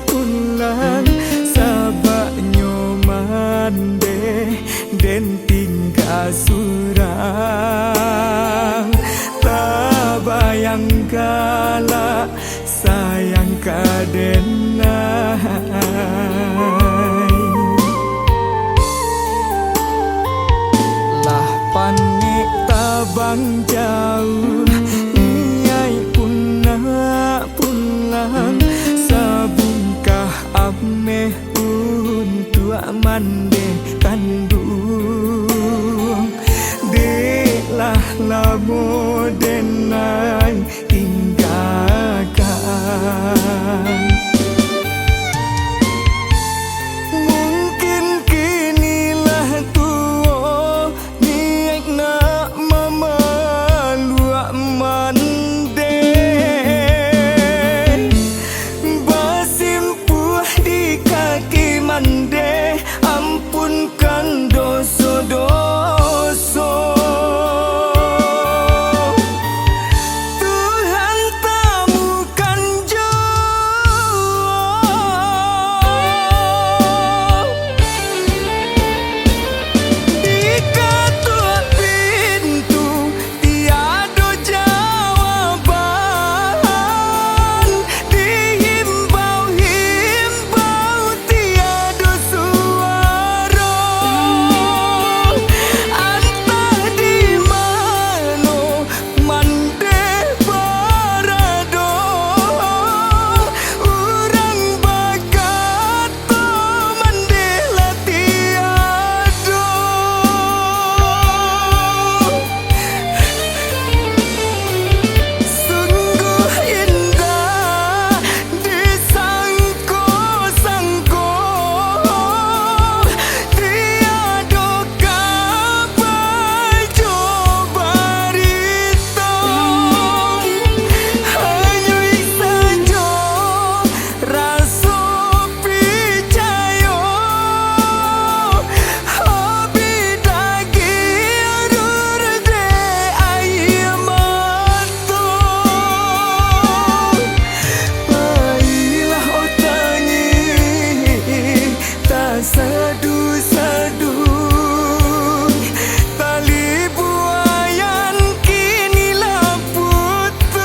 pulang sabaknyo mande den tinggal surang tak bayang kala sayang kadenai lah panik tabang jauh niai punah pulang sabungkah ameh untuk mande kandung deklah lamo denai tinggalkan. Mungkin kinilah tua niat nak memeluk mande basimpuh di kaki mande ampunkan dosa-dosa. Tuhan temukan jauh di ketuk pintu tiada jawaban dihimbau-himbau tiada suara antah di mano mande barado urang bakato mande lah tiada. Sungguh indah disangko-sangko tiada kabar coba berita hanya saja rasa percaya hobi daging rurde air mata baiklah otangi tak sadu-sadu tali buayan kinilah putus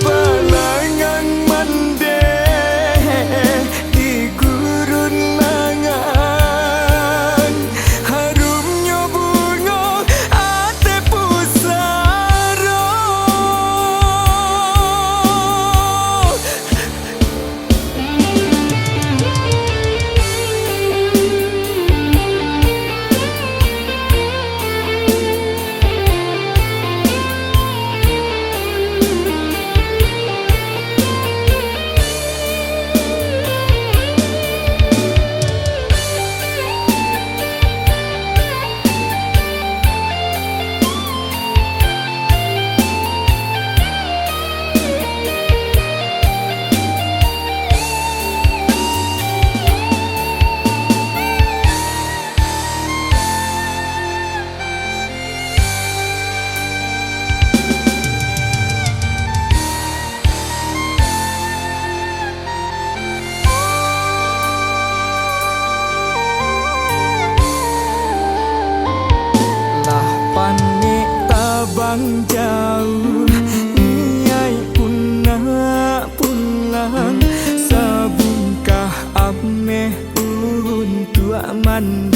balangan mande di gurun mangan harumnya bunga ate pusara. Lah panik tabang jauh niai punah pulang sabungkah ameh untuk mandi